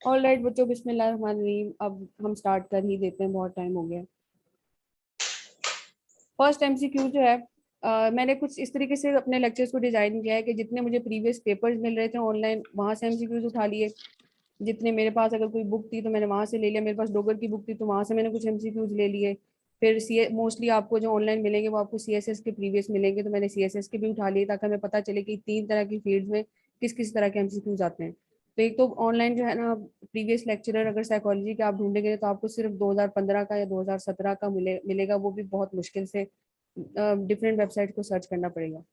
Alright बच्चों, बिस्मिल्लाहिर्रहमानिर्रहीम। अब हम स्टार्ट कर ही देते हैं, बहुत टाइम हो गया। फर्स्ट एमसीक्यू जो है, मैंने कुछ इस तरीके से अपने लेक्चर्स को डिजाइन किया है कि जितने मुझे प्रीवियस पेपर्स मिल रहे थे ऑनलाइन, वहां से एमसीक्यूज उठा लिए। जितने मेरे पास अगर कोई बुक थी तो मैंने वहां से ले लिया, मेरे पास डोगर की बुक थी तो वहां से मैंने कुछ एमसीक्यूज ले लिए। फिर सी मोस्टली आपको जो ऑनलाइन मिलेंगे वो आपको सीएसएस के प्रीवियस मिलेंगे, तो मैंने सीएसएस के भी उठा लिए ताकि हमें पता चले कि तीन तरह की फील्ड में किस किस तरह के एमसीक्यूज आते हैं। तो एक तो ऑनलाइन जो है ना, प्रीवियस लेक्चरर अगर साइकोलॉजी के आप ढूंढेंगे तो आपको सिर्फ 2015 का या 2017 का मिलेगा, वो भी बहुत मुश्किल से। डिफरेंट वेबसाइट को सर्च करना पड़ेगा।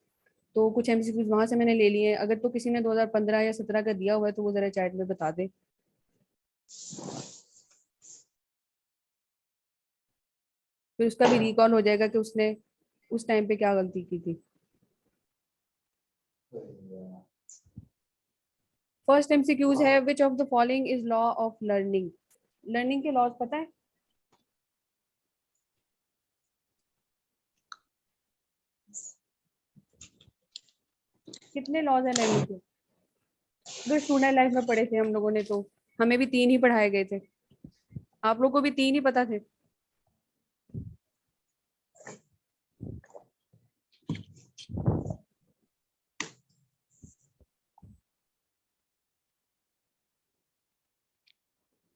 तो कुछ एमसीक्यूज वहां से मैंने ले लिए। अगर तो किसी ने 2015 या 17 का दिया हुआ है तो वो जरा चैट में बता दे, फिर उसका भी रिकॉल हो जाएगा कि उसने उस टाइम पे क्या गलती की थी। फर्स्ट एमसीक्यूज है, विच of the following is law of learning. Learning के लॉज पता है? कितने लॉज है लर्निंग के? अगर स्टूडेंट लाइफ में पढ़े थे हम लोगों ने तो हमें भी तीन ही पढ़ाए गए थे। आप लोग को भी तीन ही पता थे।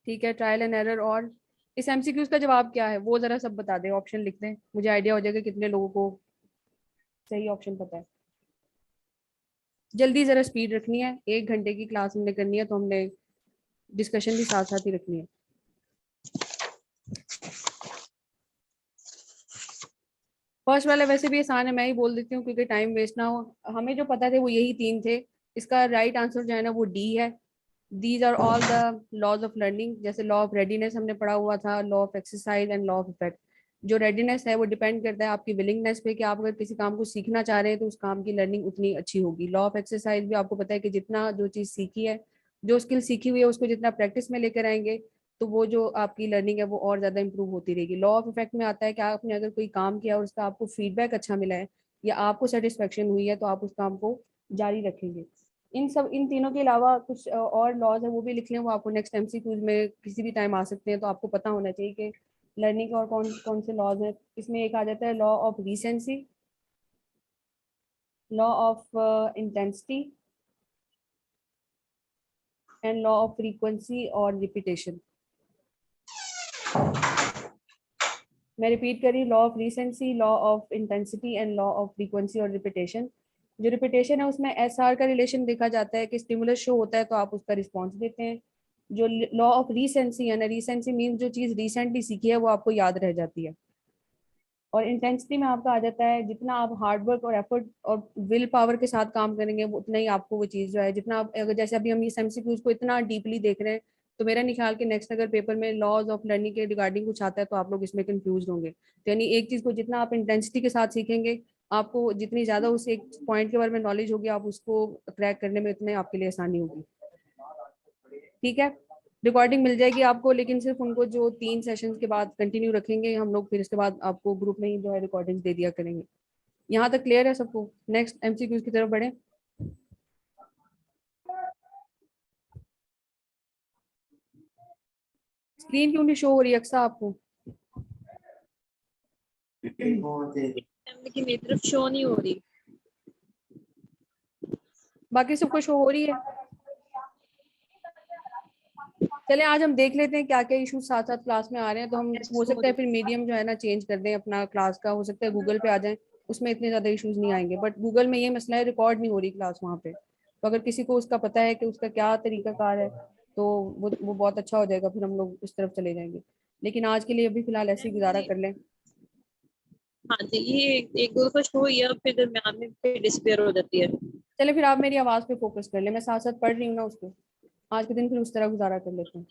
ठीक है, ट्रायल एंड एरर। और इस एमसीक्यूज का जवाब क्या है वो जरा सब बता दे, ऑप्शन लिख दें, मुझे आइडिया हो जाएगा कितने लोगों को सही ऑप्शन पता है। जल्दी जरा स्पीड रखनी है, 1 घंटे की क्लास हमने करनी है तो हमने डिस्कशन भी साथ साथ ही रखनी है। फर्स्ट वाला वैसे भी आसान है, मैं ही बोल देती हूँ क्योंकि टाइम वेस्ट ना हो। हमें जो पता थे वो यही तीन थे। इसका राइट आंसर जो है ना वो डी है। These are all the laws of learning. जैसे लॉ ऑफ रेडीनेस हमने पढ़ा हुआ था, law of exercise and law of effect. जो रेडीनेस है वो डिपेंड करता है आपकी विलिंगनेस पे कि आप अगर किसी काम को सीखना चाह रहे हैं तो उस काम की लर्निंग उतनी अच्छी होगी। लॉ ऑफ एक्सरसाइज भी आपको पता है कि जितना जो चीज़ सीखी है, जो स्किल सीखी हुई है, उसको जितना प्रैक्टिस में लेकर आएंगे तो वो जो आपकी लर्निंग है वो और ज्यादा इंप्रूव होती रहेगी। लॉ ऑफ इफेक्ट में आता है कि आपने अगर कोई काम किया और उसका आपको फीडबैक अच्छा मिला है या आपको सेटिस्फेक्शन हुई है तो आप उस काम को जारी रखेंगे। इन तीनों के अलावा कुछ और लॉज है वो भी लिख लें, वो आपको नेक्स्ट एमसीक्यूज में किसी भी टाइम आ सकते हैं, तो आपको पता होना चाहिए कि लर्निंग के और कौन कौन से लॉज हैं। इसमें एक आ जाता है law of recency, law of intensity and law of frequency और रिपीटेशन। मैं रिपीट करी, law of recency, law of intensity and law of frequency और रिपीटेशन। जो रिपीटेशन है उसमें एसआर का रिलेशन देखा जाता है कि स्टिमुलस शो होता है तो आप उसका रिस्पॉन्स देते हैं। जो लॉ ऑफ रिसेंसी है ना, रिसेंसी मीन जो चीज़ रिसेंटली सीखी है वो आपको याद रह जाती है। और इंटेंसिटी में आपका आ जाता है जितना आप हार्डवर्क और एफर्ट और विल पावर के साथ काम करेंगे वो उतना ही आपको वो चीज़ जो है, जितना आप अगर जैसे अभी हम इस एमसीक्यूज को इतना डीपली देख रहे हैं तो मेरा नहीं ख्याल कि नेक्स्ट अगर पेपर में लॉज ऑफ लर्निंग के रिगार्डिंग कुछ आता है तो आप लोग इसमें कंफ्यूज होंगे। तो यानी एक चीज़ को जितना आप इंटेंसिटी के साथ सीखेंगे, आपको जितनी ज़्यादा उस एक पॉइंट के बारे में नॉलेज होगी, आप उसको क्रैक करने में उतने आपके लिए आसानी होगी। ठीक है, रिकॉर्डिंग मिल जाएगी आपको, लेकिन सिर्फ उनको जो 3 सेशंस के बाद कंटिन्यू रखेंगे हम लोग, फिर इसके बाद आपको ग्रुप में ही जो है रिकॉर्डिंग दे दिया करेंगे। यहाँ तक क्लियर है सबको? नेक्स्ट एमसीक्यूज की तरफ बढ़े। स्क्रीन क्यों नहीं शो हो रही अक्सा आपको? लेकिन मेरी तरफ शो नहीं हो रही। बाकी सबको शो हो रही है? चले आज हम देख लेते हैं क्या क्या इशू साथ साथ क्लास में आ रहे हैं, तो हम हो हो सकता है रही। फिर मीडियम जो है ना चेंज कर दें अपना क्लास का, हो सकता है गूगल पे आ जाए, उसमें इतने ज्यादा इश्यूज नहीं आएंगे। बट गूगल में ये मसला है, रिकॉर्ड नहीं हो रही क्लास वहाँ पे। तो अगर किसी को उसका पता है कि उसका क्या तरीका कार है तो वो बहुत अच्छा हो जाएगा, फिर हम लोग उस तरफ चले जाएंगे। लेकिन आज के लिए अभी फिलहाल ऐसे ही गुजारा कर लें। हाँ जी, ये एक दो दफा शो हुई है, फिर दरम्यान में फिर डिसअपीयर हो जाती है। चले फिर आप मेरी आवाज पे फोकस कर ले, मैं साथ साथ पढ़ रही हूँ ना उसको। आज के दिन फिर उस तरह गुजारा कर लेते हैं।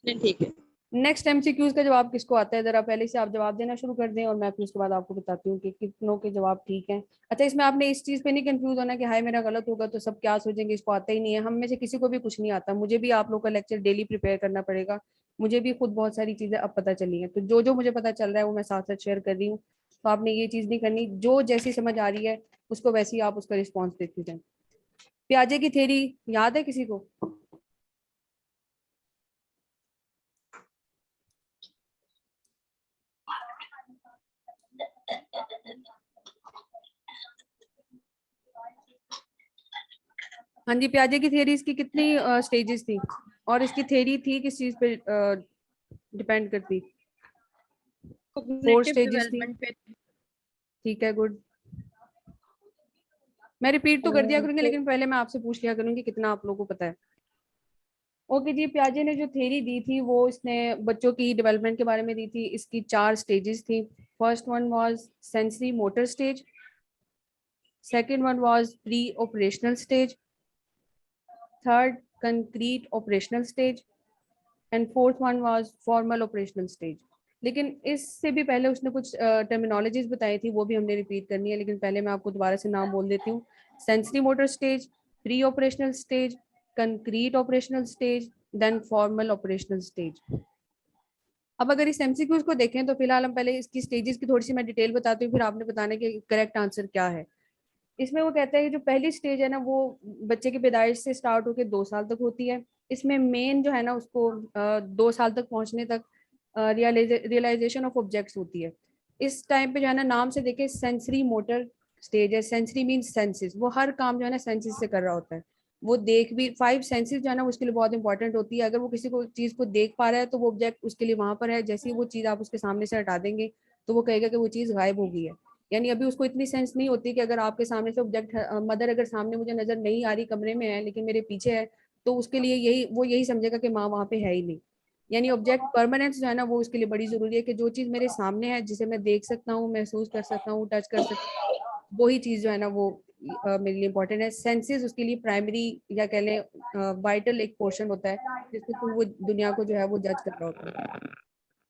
नहीं, ठीक है। नेक्स्ट एमसीक्यूज का जवाब किसको आता है, जरा पहले से आप जवाब देना शुरू कर दें और मैं फिर उसके बाद आपको बताती हूँ कि कितनों के जवाब ठीक हैं। अच्छा, इसमें आपने इस चीज पे नहीं कंफ्यूज होना कि हाय मेरा गलत होगा तो सब क्या सोचेंगे, इसको आता ही नहीं है। हम में से किसी को भी कुछ नहीं आता, मुझे भी आप लोग का लेक्चर डेली प्रिपेयर करना पड़ेगा। मुझे भी खुद बहुत सारी चीजें अब पता चली हैं, तो जो जो मुझे पता चल रहा है वो मैं साथ साथ शेयर कर रही हूँ। तो आपने ये चीज नहीं करनी, जो जैसी समझ आ रही है उसको वैसे ही आप उसका रिस्पॉन्स देते जाए। प्याजे की थ्योरी याद है किसी को? हाँ जी, पियाजे की थ्योरीज की कितनी स्टेजेस थी, और इसकी थ्योरी थी किस चीज पे डिपेंड करती? 4 कॉग्निटिव स्टेजेस थी। डेवलपमेंट पे। ठीक है, गुड। मैं रिपीट तो कर दिया करूंगी, तो लेकिन पहले मैं आपसे पूछ लिया करूंगी कितना आप लोगों को पता है। ओके जी, पियाजे ने जो थ्योरी दी थी वो इसने बच्चों की डेवलपमेंट के बारे में दी थी। इसकी 4 स्टेजेस थी। First one was sensory motor stage, second one was pre operational stage, third concrete operational stage, and fourth one was formal operational stage. लेकिन इससे भी पहले उसने कुछ टर्मिनोलॉजीज बताई थी, वो भी हमने रिपीट करनी है, लेकिन पहले मैं आपको दोबारा से नाम बोल देती हूँ। Sensory motor stage, pre operational stage, concrete operational stage, then formal operational stage. अब अगर इस एमसीक्यूज को देखें तो फिलहाल हम पहले इसकी स्टेजेस की थोड़ी सी मैं डिटेल बताती हूँ, फिर आपने बताना कि करेक्ट आंसर क्या है। इसमें वो कहता है कि जो पहली स्टेज है ना, वो बच्चे की पैदाइश से स्टार्ट होकर 2 साल तक होती है। इसमें मेन जो है ना, उसको 2 साल तक पहुंचने तक रियलाइजेशन ऑफ ऑब्जेक्ट्स होती है। इस टाइम पे जो है ना, नाम से देखे सेंसरी मोटर स्टेज है। सेंसरी मीन सेंसेस, वो हर काम जो है ना सेंसेस से कर रहा होता है। वो देख भी, 5 सेंसेस जो है ना उसके लिए बहुत इंपॉर्टेंट होती है। अगर वो किसी को चीज को देख पा रहा है तो वो ऑब्जेक्ट उसके लिए वहां पर है। जैसे ही वो चीज आप उसके सामने से हटा देंगे तो वो कहेगा कि वो चीज गायब हो गई है। यानी अभी उसको इतनी सेंस नहीं होती कि अगर आपके सामने से ऑब्जेक्ट, मदर अगर सामने मुझे नजर नहीं आ रही, कमरे में है लेकिन मेरे पीछे है, तो उसके लिए यही समझेगा कि माँ वहां पे है ही नहीं। यानी ऑब्जेक्ट परमानेंस जो है ना, वो उसके लिए बड़ी जरूरी है कि जो चीज मेरे सामने है, जिसे मैं देख सकता हूँ, महसूस कर सकता हूँ, टच कर सकता हूँ, वही चीज जो है ना वो मेरे लिए इंपॉर्टेंट है। सेंसेस उसके लिए प्राइमरी या कह लें वाइटल एक पोर्शन होता है, जिसको तो वो दुनिया को जो है वो जज कर रहा होता है।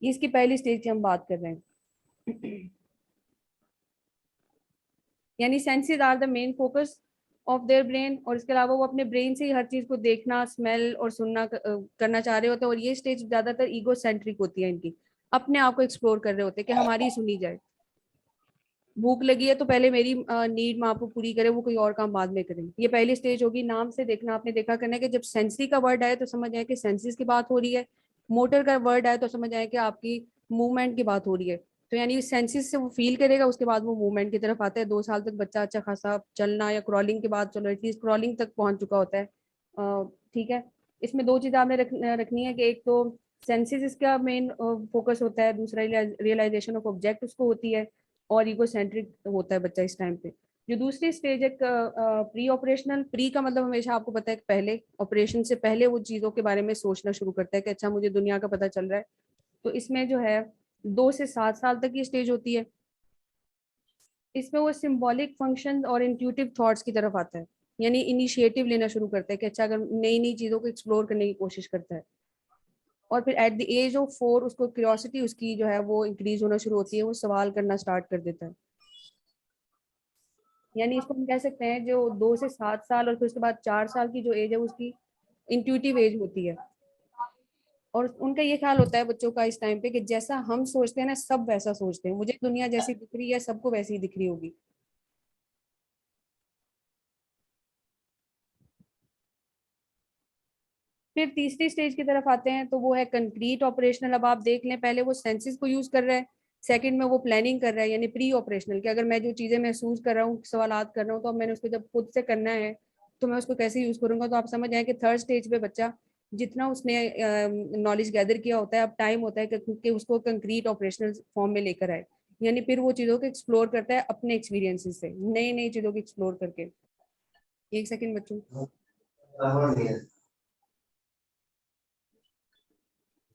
ये इसकी पहली स्टेज की हम बात कर रहे हैं। यानी senses are the main focus of their brain, और इसके अलावा वो अपने ब्रेन से ही हर चीज को देखना, स्मेल और सुनना करना चाह रहे होते हैं। और ये स्टेज ज्यादातर ईगो सेंट्रिक होती है इनकी, अपने आप को एक्सप्लोर कर रहे होते हैं कि हमारी सुनी जाए। भूख लगी है तो पहले मेरी नीड माँ को पूरी करे, वो कोई और काम बाद में करें। ये पहली स्टेज होगी। नाम से देखना, आपने देखा करना है कि जब सेंसरी का वर्ड आए तो समझ आए कि सेंसेस की बात हो रही है। मोटर का वर्ड आए तो समझ आए कि आपकी मूवमेंट की बात हो रही है। तो यानी सेंसेस से वो फील करेगा, उसके बाद वो मूवमेंट की तरफ आता है। 2 साल तक बच्चा अच्छा खासा चलना या क्रॉलिंग के बाद, चलो एटलीस्ट क्रॉलिंग तक पहुंच चुका होता है। ठीक है। इसमें 2 चीजें आपने रखनी है कि एक तो सेंसेस इसका मेन फोकस होता है, दूसरा रियलाइजेशन ऑफ ऑब्जेक्ट उसको होती है, और ईगो सेंट्रिक होता है बच्चा इस टाइम पे। जो दूसरी स्टेज है प्री ऑपरेशनल, प्री का मतलब हमेशा आपको पता है कि पहले, ऑपरेशन से पहले वो चीजों के बारे में सोचना शुरू करता है कि अच्छा मुझे दुनिया का पता चल रहा है। तो इसमें जो है 2 से 7 साल तक ये स्टेज होती है। इसमें वो सिंबॉलिक फंक्शन और इंट्यूटिव थॉट्स की तरफ आता है। यानी इनिशिएटिव लेना शुरू करता है कि अच्छा, अगर नई नई चीजों को एक्सप्लोर करने की कोशिश करता है। और फिर एट द एज ऑफ 4 उसको क्यूरियोसिटी उसकी जो है वो इंक्रीज होना शुरू होती है, वो सवाल करना स्टार्ट कर देता है। यानी इसको हम कह सकते हैं जो 2 से 7 साल और फिर उसके बाद 4 साल की जो एज है उसकी इंट्यूटिव एज होती है। और उनका ये ख्याल होता है बच्चों का इस टाइम पे कि जैसा हम सोचते हैं ना, सब वैसा सोचते हैं, मुझे दुनिया जैसी दिख रही है सबको वैसी ही दिख रही होगी। फिर तीसरी स्टेज की तरफ आते हैं तो वो है कंक्रीट ऑपरेशनल। अब आप देख लें, पहले वो सेंसेस को यूज कर रहा है, सेकंड में वो प्लानिंग कर रहा है, यानी प्री ऑपरेशनल, कि अगर मैं जो चीजें महसूस कर रहा हूँ, सवालात कर रहा हूँ, तो अब मैंने उसको जब खुद से करना है तो मैं उसको कैसे यूज करूंगा। तो आप समझ आए कि थर्ड स्टेज पे बच्चा जितना उसने नॉलेज गैदर किया होता है, अब टाइम होता है कि उसको कंक्रीट ऑपरेशनल फॉर्म में लेकर आए। यानी फिर वो चीजों को एक्सप्लोर करता है अपने एक्सपीरियंसेस से, नई नई चीजों को एक्सप्लोर करके। एक सेकंड बच्चों।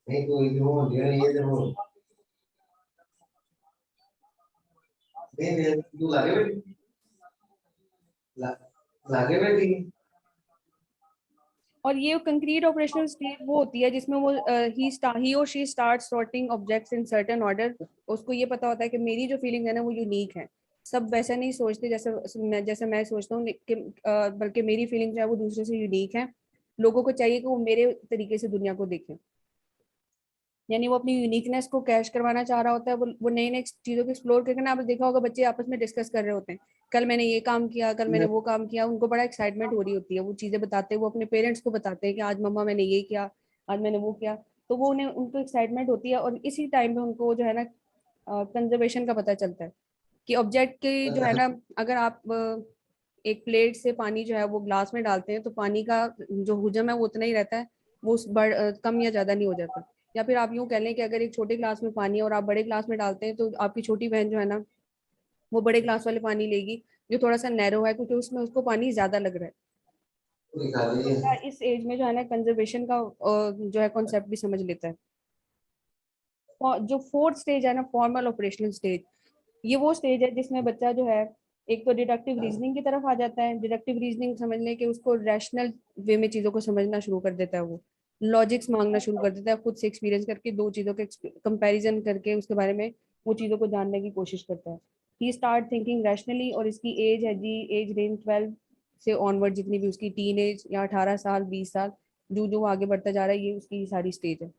नहीं तो ये तो तू लागे बैठी। और ये कंक्रीट ऑपरेशनल स्टेज वो होती है जिसमें वो ही और she start sorting objects in certain order. उसको ये पता होता है कि मेरी जो फीलिंग है ना वो यूनिक है। सब वैसा नहीं सोचते जैसे मैं सोचता हूँ, लेकिन बल्कि मेरी फीलिंग जो है वो दूसरे से यूनिक है। लोगों को चाहिए कि वो मेरे तरीके से दुनिया को देखें। यानी वो अपनी यूनिकनेस को कैश करवाना चाह रहा होता है। वो नई नई चीजों को एक्सप्लोर करके ना, आपने देखा होगा बच्चे आपस में डिस्कस कर रहे होते हैं, कल मैंने ये काम किया, कल मैंने वो काम किया। उनको बड़ा एक्साइटमेंट हो रही होती है, वो चीजें बताते हैं, वो अपने पेरेंट्स को बताते हैं कि आज मम्मा मैंने ये किया, आज मैंने वो किया। तो वो उन्हें उनको एक्साइटमेंट होती है, और इसी टाइम पे उनको जो है ना कंजर्वेशन का पता चलता है कि ऑब्जेक्ट की जो है ना, अगर आप एक प्लेट से पानी जो है वो ग्लास में डालते हैं तो पानी का जो हुजम है वो उतना ही रहता है, वो कम या ज्यादा नहीं हो जाता। या फिर आप यूं कह लें कि अगर एक छोटे ग्लास में पानी है और आप बड़े ग्लास में डालते हैं तो आपकी छोटी बहन जो है ना, वो बड़े ग्लास वाले पानी लेगी जो थोड़ा सा नैरो है, क्योंकि उसमें उसको पानी ज्यादा लग रहा है। तो बच्चा इस एज में जो है ना कंजर्वेशन का जो है कॉन्सेप्ट भी समझ लेता है। और जो फोर्थ स्टेज है ना, फॉर्मल ऑपरेशनल स्टेज, ये वो स्टेज है जिसमें बच्चा जो है एक तो डिडक्टिव रीजनिंग की तरफ आ जाता है। डिडक्टिव रीजनिंग समझने के उसको रैशनल वे में चीजों को समझना शुरू कर देता है, वो लॉजिक्स मांगना शुरू कर देता है, खुद से एक्सपीरियंस करके दो चीजों के कंपैरिजन करके उसके बारे में वो चीजों को जानने की कोशिश करता है। ही स्टार्ट थिंकिंग रैशनली, और इसकी एज है जी, एज रेंज 12 से ऑनवर्ड, जितनी भी उसकी टीन एज या 18 साल 20 साल, जो जो आगे बढ़ता जा रहा है, ये उसकी सारी स्टेज है।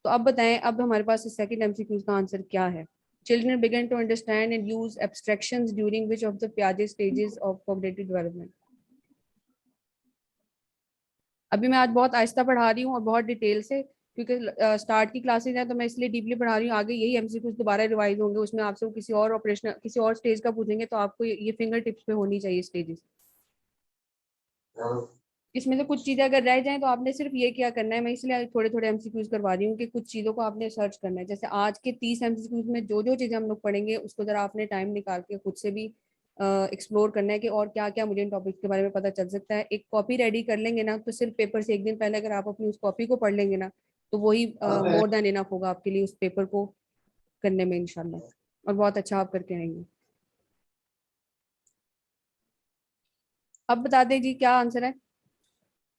तो अब बताएं, अब हमारे पास सेकंड एमसीक्यू का आंसर क्या है। Children begin to understand and use abstractions during which of the Piaget stages of cognitive development? अभी मैं आज बहुत आहिस्ता पढ़ा रही हूँ और बहुत डिटेल से, क्योंकि स्टार्ट की क्लासेज हैं तो मैं इसलिए डीपली पढ़ा रही हूँ। आगे यही एमसीक्यूज दोबारा रिवाइज होंगे, उसमें आपसे वो किसी और ऑपरेशन किसी और स्टेज का पूछेंगे, तो आपको ये फिंगर टिप्स पे होनी चाहिए स्टेजेस। इसमें से कुछ चीजें अगर रह जाएं तो आपने सिर्फ ये क्या करना है, मैं इसलिए थोड़े थोड़े एमसीक्यूज करवा रही हूँ कि कुछ चीजों को आपने सर्च करना है। जैसे आज के 30 एमसीक्यूज में जो जो चीजें हम लोग पढ़ेंगे उसको जरा आपने टाइम निकाल के खुद से भी एक्सप्लोर करना है कि और क्या क्या मुझे इन टॉपिक्स के बारे में पता चल सकता है। एक कॉपी रेडी कर लेंगे ना, तो सिर्फ पेपर से एक दिन पहले अगर आप अपनी उस कॉपी को पढ़ लेंगे ना, तो वही मोर देन इनफ होगा आपके लिए उस पेपर को करने में इंशाल्लाह, और बहुत अच्छा आप करके आएंगे। अब बता दें जी क्या आंसर है।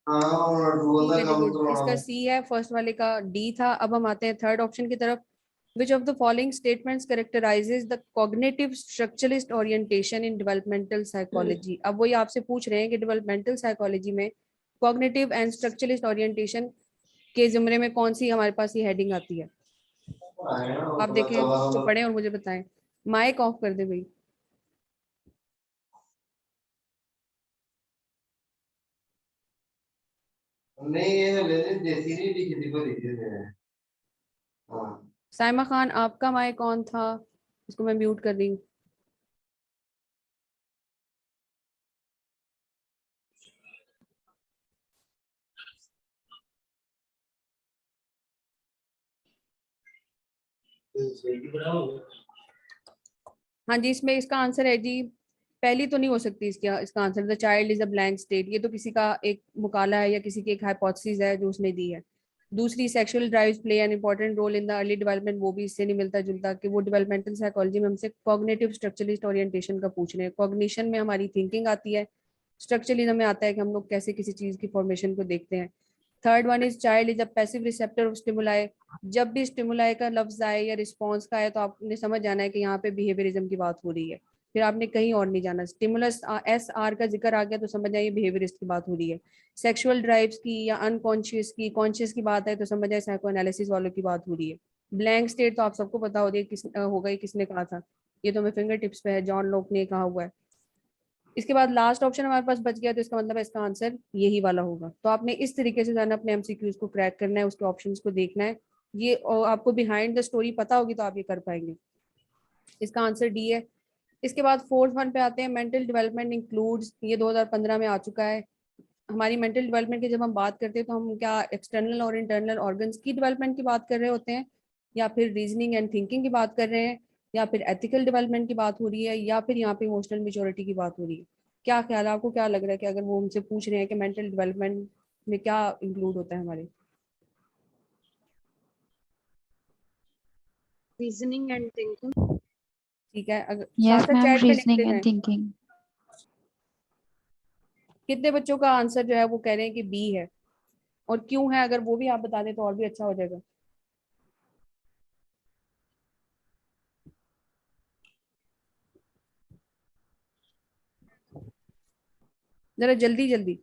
वेरी गुड, इसका सी है, फर्स्ट वाले का डी था। अब हम आते हैं थर्ड ऑप्शन की तरफ। Which of the following statements characterizes the cognitive structuralist orientation in developmental psychology? अब वही आपसे पूछ रहे हैं कि developmental psychology में cognitive and structuralist orientation के जुमरे में कौन सी हमारे पास ये हेडिंग आती है। आप देखें, इसको पढ़ें और मुझे बताएं। माइक ऑफ कर दे भाई। नहीं ये देसी नहीं लिखी थी, लिखी थी। हाँ साइमा खान, आपका माइक ऑन था, इसको मैं म्यूट कर रही हूँ। हाँ जी, इसमें इसका आंसर है जी, पहली तो नहीं हो सकती इसका इसका answer, the child is a blank state. ये तो किसी का एक मुकाला है या किसी की एक हाइपोथेसिस है जो उसने दी है। दूसरी, sexual drives play an important role in the early development, वो भी इससे नहीं मिलता जुलता कि वो डेवलपमेंटल साइकोलॉजी में हमसे कॉग्निटिव स्ट्रक्चरलिस्ट ओरिएंटेशन का पूछ रहे हैं। कॉग्निशन में हमारी थिंकिंग आती है, स्ट्रक्चरलिज्म में आता है कि हम लोग कैसे किसी चीज की फॉर्मेशन को देखते हैं। Third one is child is a passive receptor of stimuli. जब भी स्टिमुलाई का लफ्ज आए या रिस्पॉन्स का आए तो आपने समझ जाना है कि यहाँ पे बिहेवियरिज्म की बात हो रही है, फिर आपने कहीं और नहीं जाना। स्टिमुलस एस आर का जिक्र आ गया तो समझ आइए बिहेवियरिस्ट की बात हो रही है। सेक्सुअल ड्राइव्स की या अनकॉन्शियस की कॉन्शियस की बात है तो समझ आए साइको एनालिसिस वालों की बात हो रही है। ब्लैंक स्टेट तो आप सबको पता हो रही है किस होगा, किसने कहा था, ये तो मैं फिंगर टिप्स पे है, जॉन लॉक ने कहा हुआ है। इसके बाद लास्ट ऑप्शन हमारे पास बच गया, तो इसका मतलब है इसका आंसर यही वाला होगा। तो आपने इस तरीके से जाना अपने एमसीक्यूज को क्रैक करना है, उसके ऑप्शंस को देखना है। ये और आपको बिहाइंड द स्टोरी पता होगी तो आप ये कर पाएंगे। इसका आंसर डी है। इसके बाद फोर्थ वन पे आते हैं, मेंटल डेवलपमेंट इंक्लूड्स, ये 2015 में आ चुका है। हमारी मेंटल डेवलपमेंट की जब हम बात करते हैं तो हम क्या एक्सटर्नल और इंटरनल ऑर्गन्स की डेवलपमेंट की बात कर रहे होते हैं, या फिर रीजनिंग एंड थिंकिंग की बात कर रहे हैं, या फिर एथिकल डेवलपमेंट की बात हो रही है, या फिर यहाँ पे इमोशनल मेच्योरिटी की बात हो रही है। क्या ख्याल है आपको, क्या लग रहा है कि अगर वो हमसे पूछ रहे हैं कि मेंटल डेवलपमेंट में क्या इंक्लूड होता है हमारे। Reasoning and thinking. ठीक है, अगर साथ Yes, साथ ma'am. चैट में लिख Reasoning देना and है। thinking. कितने बच्चों का आंसर जो है वो कह रहे हैं कि बी है, और क्यों है, अगर वो भी आप बता दें तो और भी अच्छा हो जाएगा। जरा जल्दी जल्दी,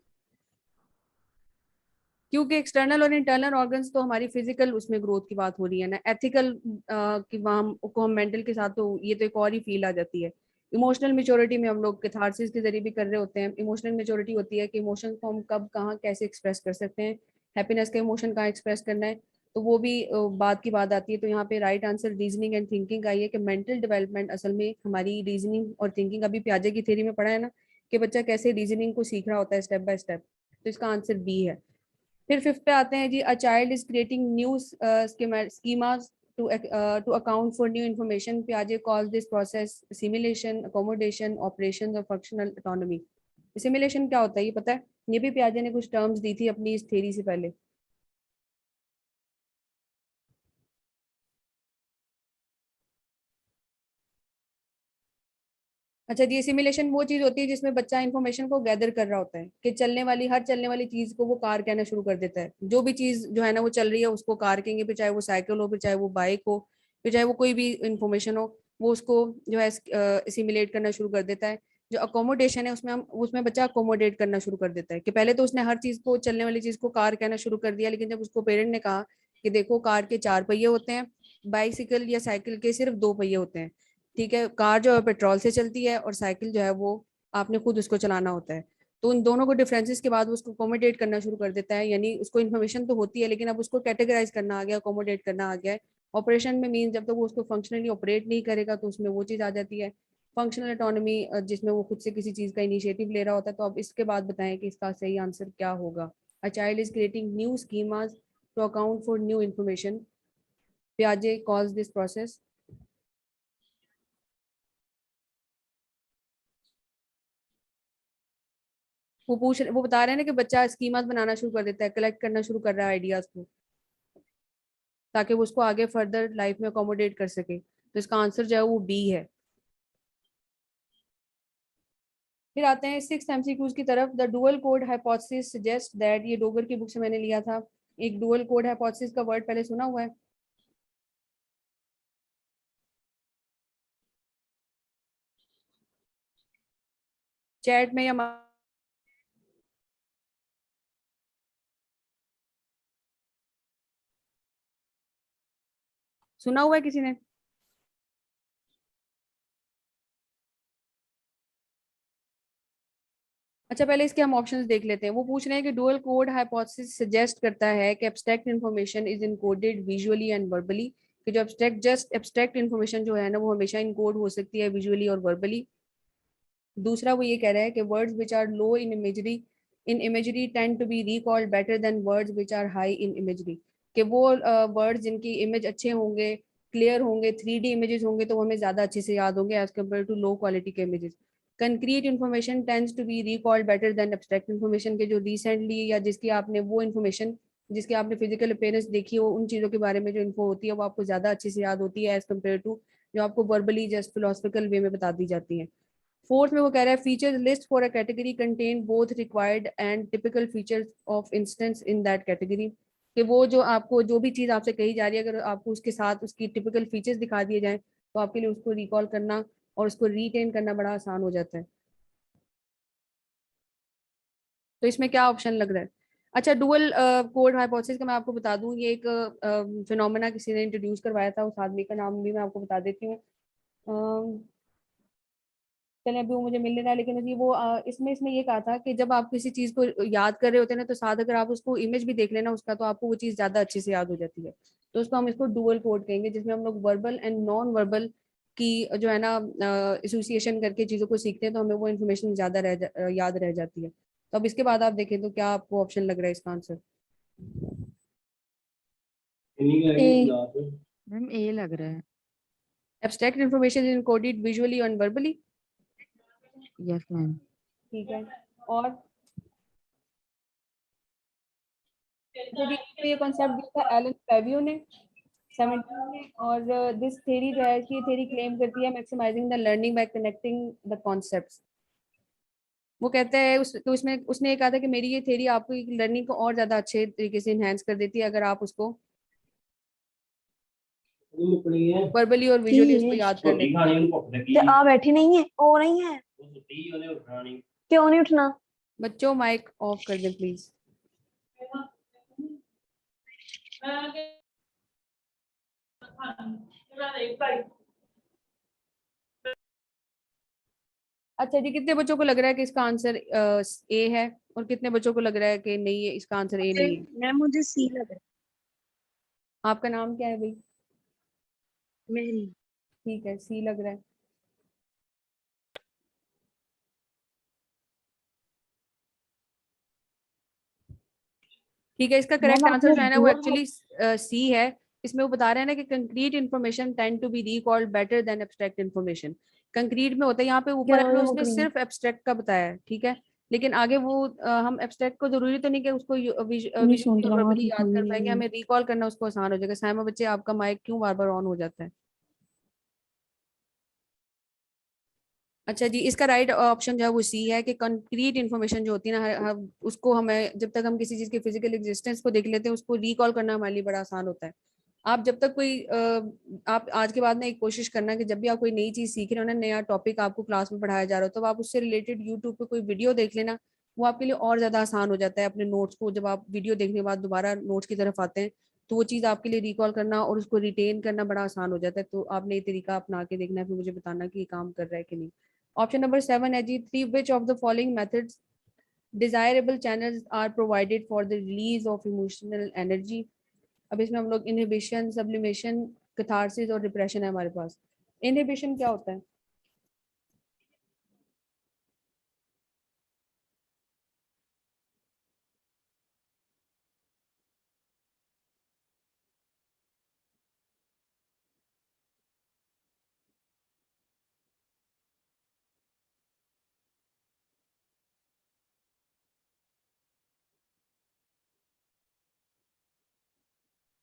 क्योंकि एक्सटर्नल और इंटरनल ऑर्गन्स तो हमारी फिजिकल उसमें ग्रोथ की बात हो रही है ना, एथिकल कि हम को हम मेंटल के साथ, तो ये तो एक और ही फील आ जाती है। इमोशनल मेच्योरिटी में हम लोग कैथारसिस के जरिए भी कर रहे होते हैं। इमोशनल मेच्योरिटी होती है कि इमोशन को हम कब कहाँ कैसे एक्सप्रेस कर सकते हैं, हैप्पीनेस का इमोशन कहाँ एक्सप्रेस करना है, तो वो भी बात की बात आती है। तो यहाँ पे right answer reasoning and thinking का ये कि मेंटल डेवलपमेंट असल में हमारी रीजनिंग और थिंकिंग, अभी प्याजे की थ्योरी में पढ़ा है ना कि बच्चा कैसे रीजनिंग को सीख रहा होता है स्टेप बाय स्टेप। तो इसका आंसर बी है। फिर फिफ्थ पे आते हैं जी, a child is creating new schemas to account for new information. पियाजे calls this process simulation, accommodation, operation और फंक्शनल ऑटोनॉमी। सिमुलेशन क्या होता है ये पता है? ये भी पियाजे ने कुछ टर्म्स दी थी अपनी इस थ्योरी से पहले। अच्छा जी, सिमुलेशन वो चीज होती है जिसमें बच्चा इंफॉर्मेशन को गैदर कर रहा होता है कि हर चलने वाली चीज को वो कार कहना शुरू कर देता है। जो भी चीज जो है ना वो चल रही है उसको कार कहेंगे, फिर चाहे वो साइकिल हो, फिर चाहे वो बाइक हो, फिर चाहे वो कोई भी इंफॉर्मेशन हो, वो उसको जो है सिमुलेट करना शुरू कर देता है। जो अकोमोडेशन है उसमें बच्चा अकोमोडेट करना शुरू कर देता है कि पहले तो उसने हर चीज को, चलने वाली चीज को कार कहना शुरू कर दिया, लेकिन जब उसको पेरेंट ने कहा कि देखो कार के 4 पहिए होते हैं, बाइसिकल या साइकिल के सिर्फ 2 पहिए होते हैं, ठीक है, कार जो है पेट्रोल से चलती है और साइकिल जो है वो आपने खुद उसको चलाना होता है। तो उन दोनों को डिफरेंसेस के बाद वो उसको अकोमोडेट करना शुरू कर देता है, यानी उसको इन्फॉर्मेशन तो होती है लेकिन अब उसको कैटेगराइज करना आ गया, अकोमोडेट करना आ गया है। ऑपरेशन में मीन जब तक वो उसको फंक्शनली ऑपरेट नहीं करेगा तो उसमें वो चीज आ जाती है। फंक्शनल ऑटोनॉमी जिसमें वो खुद से किसी चीज का इनिशिएटिव ले रहा होता है। तो अब इसके बाद बताएं कि इसका सही आंसर क्या होगा। A child is creating new schemas to account for new information. पियाजे कॉल्स दिस प्रोसेस। वो बता रहे हैं ना कि बच्चा स्कीमास बनाना शुरू कर देता है, कलेक्ट करना शुरू कर रहा है आइडियाज को, ताकि वो उसको आगे फर्दर लाइफ में अकोमोडेट कर सके। तो इसका आंसर जो है वो बी है। फिर आते हैं सिक्स एमसीक्यूज की तरफ। The dual code hypothesis suggest that, ये डोगर की बुक से मैंने लिया था। एक डुअल कोड हाइपोथेसिस का वर्ड पहले सुना हुआ है? चैट में या सुना हुआ है किसी ने? अच्छा, पहले इसके हम ऑप्शंस देख लेते हैं। वो पूछ रहे हैं कि डुअल कोड हाइपोथेसिस सजेस्ट करता है कि abstract information is encoded visually and verbally, कि जो एब्स्ट्रैक्ट इन्फॉर्मेशन जो है ना वो हमेशा इनकोड हो सकती है विजुअली और वर्बली। दूसरा वो ये कह रहा है कि words which are low in imagery tend to be recalled better than words which are high in imagery, कि वो वर्ड्स जिनकी इमेज अच्छे होंगे, क्लियर होंगे, 3D इमेजेस होंगे तो वो हमें ज्यादा अच्छे से याद होंगे as compare to low quality के images. Concrete information tends to be recalled better than abstract information, के जो रिसेंटली या जिसकी आपने वो इन्फॉर्मेशन जिसकी आपने फिजिकल अपीयरेंस देखी हो, उन चीज़ों के बारे में जो इन्फो होती है वो आपको ज़्यादा अच्छे से याद होती है एज कम्पेयर टू जो आपको वर्बली जस्ट फिलोसफिकल वे में बता दी जाती है। फोर्थ में वो कह रहा है features list for a category contain both required and typical features of instance in that category, कि वो जो आपको जो भी चीज़ आपसे कही जा रही है अगर आपको उसके साथ उसकी टिपिकल फीचर्स दिखा दिए जाएं तो आपके लिए उसको रिकॉल करना और उसको रीटेन करना बड़ा आसान हो जाता है। तो इसमें क्या ऑप्शन लग रहा है? अच्छा, डुअल कोड हाइपोथेसिस का मैं आपको बता दूं, ये एक फिनोमेना किसी ने इंट्रोड्यूस करवाया था, उस आदमी का नाम भी मैं आपको बता देती हूँ। चले अभी वो मुझे मिल नहीं रहा है, लेकिन अभी वो इसमें इसमें ये कहा था कि जब आप किसी चीज को याद कर रहे होते हैं ना तो साथ अगर आप उसको इमेज भी देख लेना उसका तो आपको वो चीज ज्यादा अच्छे से याद हो जाती है। तो उसको हम इसको डुअल कोड कहेंगे, जिसमें हम लोग वर्बल एंड नॉन वर्बल की जो है ना एसोसिएशन करके चीजों को सीखते हैं तो हमें वो इन्फॉर्मेशन ज्यादा याद रह जाती है। तो अब इसके बाद आप देखें तो क्या आपको ऑप्शन लग रहा है इसका आंसर? ए। मैम ए लग रहा है। Abstract information is encoded visually and verbally. Yes ma'am. ठीक है। और ये कॉन्सेप्ट दिया था एलन पेवियो ने 17 में, और दिस थ्योरी जो है कि थ्योरी क्लेम करती है maximising the learning by connecting the concepts. वो कहता है तो इसमें उसने ये कहा था कि मेरी ये थ्योरी आपको लर्निंग को और ज्यादा अच्छे तरीके से इनहेंस कर देती है अगर आप उसको वर्बली और विजुअली उसको याद कर लेते। ते आ बैठी नहीं है, ओ नहीं है, क्यों नहीं उठना? बच्चों माइक ऑफ कर दें प्लीज। अच्छा जी, कितने बच्चों को लग रहा है कि इसका आंसर ए है और कितने बच्चों को लग रहा है कि नहीं है, इसका आंसर ए नहीं है? मैम मुझे सी लग रहा आपका नाम क्या है भाई? है। मेरी ठीक है, सी लग रहा है। ठीक है, इसका करेक्ट मैम, आंसर आपने जो है ना वो दो एक्चुअली सी है। इसमें वो बता रहे हैं ना कि concrete information tend to be recalled better than abstract information. Concrete में होता है, यहाँ पे ऊपर क्या हमें हो उसने गई? सिर्फ एब्स्ट्रैक्ट का बताया है, ठीक है, लेकिन आगे वो हम एब्स्ट्रैक्ट को जरूरी तो नहीं कि उसको नहीं सुन विजुअली रहा और हूँ, verbally ठीक याद कर होगी। पाएंगे, हमें रिकॉल करना उसको आसान हो जाएगा। साइमा बच्चे, आपका माइक क्यों बार बार ऑन हो जाता है? अच्छा जी, इसका राइट ऑप्शन जो है वो सी है कि कंक्रीट इन्फॉर्मेशन जो होती है ना, उसको हमें जब तक हम किसी चीज के फिजिकल एग्जिस्टेंस को देख लेते हैं उसको रिकॉल करना हमारे लिए बड़ा आसान होता है। आप जब तक कोई आप आज के बाद ना एक कोशिश करना कि जब भी आप कोई नई चीज सीख रहे हो ना, नया टॉपिक आपको क्लास में पढ़ाया जा रहा हो, तो आप उससे रिलेटेड यूट्यूब पे कोई वीडियो देख लेना। वो आपके लिए और ज्यादा आसान हो जाता है। अपने नोट्स को जब आप वीडियो देखने के बाद दोबारा नोट्स की तरफ आते हैं तो वो चीज़ आपके लिए रिकॉल करना और उसको रिटेन करना बड़ा आसान हो जाता है। तो आपने ये तरीका अपना के देखना है, फिर मुझे बताना कि ये काम कर रहा है कि नहीं। ऑप्शन नंबर 7 है जी, three which of the following methods desirable channels are provided for the release of emotional energy. अब इसमें हम लोग इनहिबिशन, सब्लिमेशन, कैथारसिस और डिप्रेशन है हमारे पास। इनहिबिशन क्या होता है?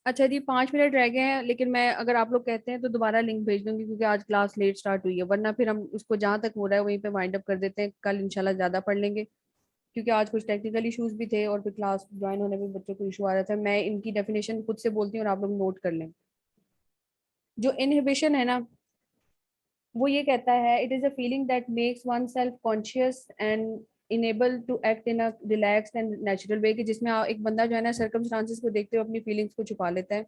अच्छा जी, 5 मिनट रह गए हैं, लेकिन मैं अगर आप लोग कहते हैं तो दोबारा लिंक भेज दूंगी, क्योंकि आज क्लास लेट स्टार्ट हुई है, वरना फिर हम उसको जहाँ तक हो रहा है वहीं पे वाइंड अप कर देते हैं। कल इंशाल्लाह ज्यादा पढ़ लेंगे, क्योंकि आज कुछ टेक्निकल इश्यूज भी थे और फिर क्लास ज्वाइन होने में बच्चों को इशू आ रहा था। मैं इनकी डेफिनेशन खुद से बोलती हूँ और आप लोग नोट कर लें। जो इनहिबिशन है ना, वो ये कहता है it is a feeling that makes one self conscious and enable to act in a relaxed and natural way, कि जिसमें एक बंदा जो है ना सर्कमस्टांसिस को देखते हुए अपनी फीलिंग्स को छुपा लेता है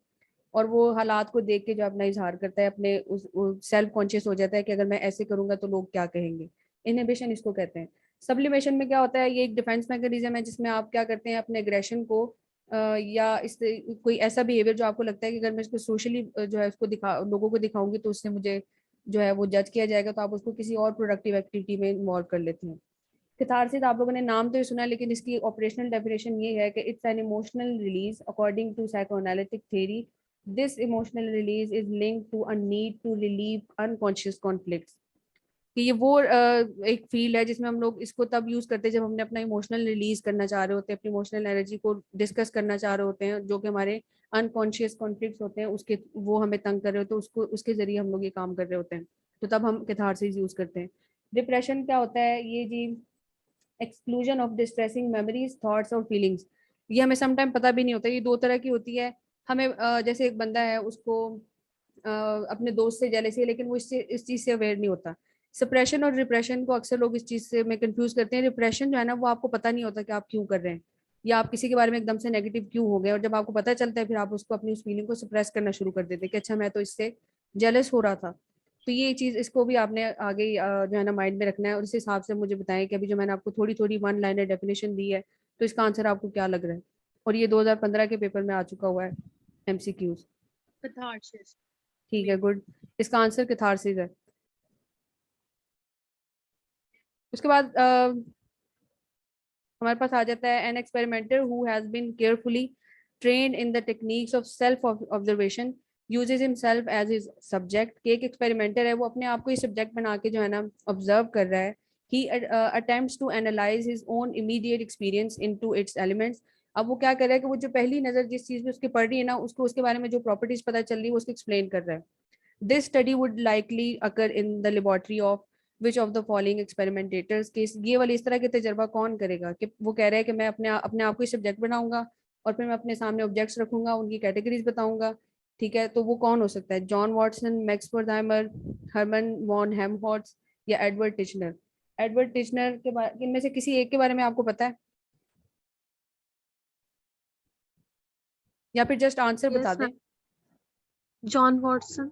और वो हालात को देख के जो अपना इजहार करता है, अपने उस सेल्फ कॉन्शियस हो जाता है कि अगर मैं ऐसे करूंगा तो लोग क्या कहेंगे। इनहिबिशन इसको कहते हैं। सब्लिमेशन में क्या होता है, ये एक डिफेंस मैकेनिज्म है जिसमें आप क्या करते हैं, अपने एग्रेशन को या इस कोई ऐसा बिहेवियर जो आपको लगता है कि अगर मैं इसको सोशली जो है उसको दिखा लोगों को दिखाऊंगी तो उससे मुझे जो है वो जज किया जाएगा, तो आप उसको किसी और प्रोडक्टिव एक्टिविटी में इन्वॉल्व कर लेते हैं। कैथारसिस आप लोगों ने नाम तो ये सुना है, लेकिन इसकी ऑपरेशनल डेफिनेशन ये है कि it's an emotional release according to psychoanalytic theory. This emotional release is linked to a need to relieve unconscious conflicts. कि ये वो एक फील्ड है जिसमें हम लोग इसको तब यूज करते हैं जब हमने अपना इमोशनल रिलीज करना चाह रहे होते हैं, अपनी इमोशनल एनर्जी को डिस्कस करना चाह रहे होते हैं, जो कि हमारे अनकॉन्शियस कॉन्फ्लिक्ट्स होते हैं उसके, वो हमें तंग कर रहे होते हैं, उसको उसके जरिए हम लोग ये काम कर रहे होते हैं, तो तब हम कैथारसिस यूज करते हैं। डिप्रेशन क्या होता है ये जी? Exclusion of distressing memories, thoughts और फीलिंग्स। ये हमें समटाइम पता भी नहीं होता, ये दो तरह की होती है। हमें जैसे एक बंदा है उसको अपने दोस्त से जेलसी है, लेकिन वो इस चीज से अवेयर नहीं होता। सप्रेशन और रिप्रेशन को अक्सर लोग इस चीज से में कंफ्यूज करते हैं। रिप्रेशन जो है ना वो आपको पता नहीं होता कि आप क्यों कर रहे हैं, या आप किसी के बारे में एकदम से नेगेटिव क्यों हो गए, और जब आपको पता चलता है फिर आप उसको अपनी उस फीलिंग को सप्रेस करना शुरू कर देते हैं कि अच्छा मैं तो इससे जेलस हो रहा था। तो ये चीज, इसको भी आपने आगे जो है ना माइंड में रखना है, और इस हिसाब से मुझे बताएं कि अभी जो मैंने आपको थोड़ी थोड़ी वन लाइनर डेफिनेशन दी है, तो इसका आंसर आपको क्या लग रहा है? और ये 2015 के पेपर में आ चुका हुआ है, एमसीक्यूज। कैथारसिस। ठीक है, गुड। इसका आंसर कैथारसिस है। उसके बाद हमारे पास आ जाता है an experimenter who has been carefully trained in the techniques of self observation uses himself as his subject. कि एक एक्सपेरिमेंटर है, वो अपने आप को ही सब्जेक्ट बना के जो है ना ऑब्जर्व कर रहा है। He attempts to analyse his own immediate experience into its elements. अब वो क्या कर रहा है कि वो जो पहली नजर जिस चीज में उसकी पड़ रही है ना, उसको उसके बारे में जो प्रॉपर्टीज पता चल रही है वो उसको एक्सप्लेन कर रहा है। This study would likely occur in the laboratory of which of the following experimentators के ये वाली इस तरह के तजर्बा कौन करेगा? कि वो कह रहा है कि मैं अपने आप को सब्जेक्ट बनाऊंगा और फिर मैं अपने सामने ऑब्जेक्ट्स रखूंगा, उनकी कैटेगरीज बताऊंगा। ठीक है, तो वो कौन हो सकता है? John Watson, Max Wertheimer, Hermann von Helmholtz या एडवर्ड टिचनर? एडवर्ड टिचनर के बारे, इनमें से किसी एक के बारे में आपको पता है, या फिर जस्ट आंसर बता यस दें? Ma'am, John Watson.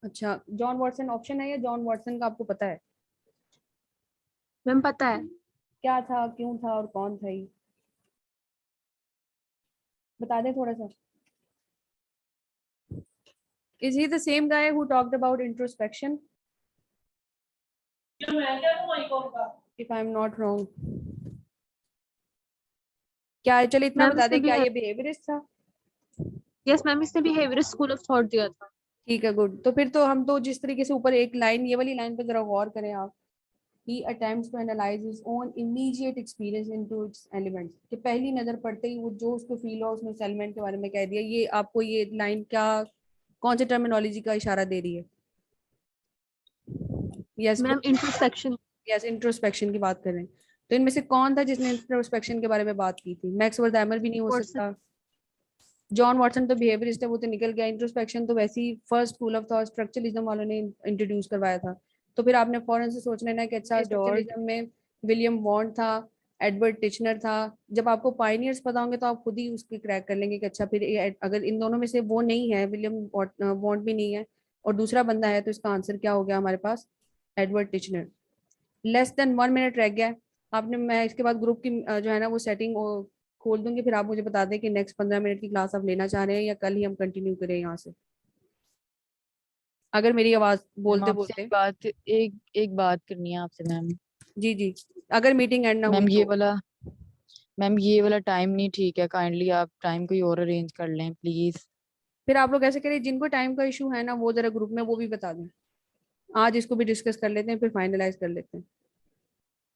अच्छा, जॉन वॉटसन ऑप्शन है या जॉन वॉटसन का आपको पता है मैम पता है। क्या था, क्यों था और कौन था? ये बता दें थोड़ा सा। Is he the same guy who talked about introspection? If I'm not wrong. क्या चलो इतना मैम बता इसने दें, क्या भी ये बिहेवियरिस्ट था? यस मैम, इसने बिहेवियर स्कूल ऑफ थॉट दिया था। ठीक है, गुड। तो फिर तो हम तो जिस तरीके से ऊपर एक लाइन, ये वाली लाइन पे जरा गौर करें आप। He attempts to analyze his own immediate experience into its elements, कि पहली नजर पड़ते ही वो जो उसको फील हुआ उसने उस एलिमेंट के बारे में कह दिया। ये आपको ये लाइन क्या, कौन से टर्मिनोलॉजी का इशारा दे रही है? Yes, ma'am introspection. Yes, introspection की बात कर रहे हैं। तो इनमें से कौन था जिसने इंट्रोस्पेक्शन के बारे में बात की थी? मैक्स वर्दहैमर भी नहीं हो सकता। जॉन वॉटसन तो बिहेवियरिस्ट है, वो तो निकल गया। इंट्रोस्पेक्शन तो वैसे ही first school of thought structuralism वालों ने इंट्रोड्यूस करवाया था। तो फिर आपने फौरन से सोचना है ना कि अच्छा, डॉट स्ट्रक्चरलिज्म में विलियम वॉन्ट था, एडवर्ड टिचनर था। जब आपको पायनियर्स पता होंगे तो आप खुद ही उसके क्रैक कर लेंगे कि अच्छा, फिर अगर इन दोनों में से वो नहीं है, विलियम वॉन्ट भी नहीं है और दूसरा बंदा है, तो इसका आंसर क्या हो गया हमारे पास? Edward Titchener. Less than 1 minute रह गया है। आपने, मैं इसके बाद ग्रुप की जो है ना वो सेटिंग खोल दूंगी, फिर आप मुझे बता दें कि नेक्स्ट 15 मिनट की क्लास आप लेना चाह रहे हैं या कल ही हम कंटिन्यू करें यहाँ से, अगर मेरी आवाज मैम बोलते आपसे बोलते। एक बात करनी है आपसे मैम। जी जी, अगर मीटिंग एंड ना हुई मैम तो। ये वाला टाइम नहीं ठीक है, काइंडली आप टाइम कोई और अरेंज कर लें प्लीज। फिर आप लोग ऐसे करें, जिनको टाइम का इशू है ना वो जरा ग्रुप में वो भी बता दें। आज इसको भी डिस्कस कर लेते हैं, फिर फाइनलाइज कर लेते हैं।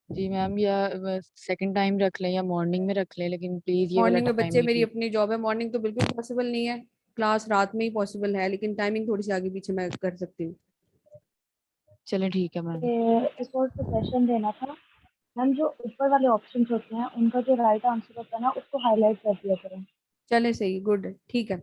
जी मैम, या सेकंड टाइम रख लें या मॉर्निंग में रख लें, लेकिन प्लीज ये वाला मॉर्निंग में टाइम बच्चे, नहीं मेरी ठीक। अपनी जॉब है, मॉर्निंग तो बिल्कुल पॉसिबल नहीं है। क्लास रात में ही पॉसिबल है, लेकिन टाइमिंग थोड़ी सी आगे पीछे मैं कर सकती हूँ। चलें ठीक है मैम। एक और सजेशन देना था मैम, जो ऊपर वाले ऑप्शंस होते हैं उनका जो राइट आंसर होता है ना उसको हाईलाइट कर दिया करें। चले, सही, गुड, ठीक है।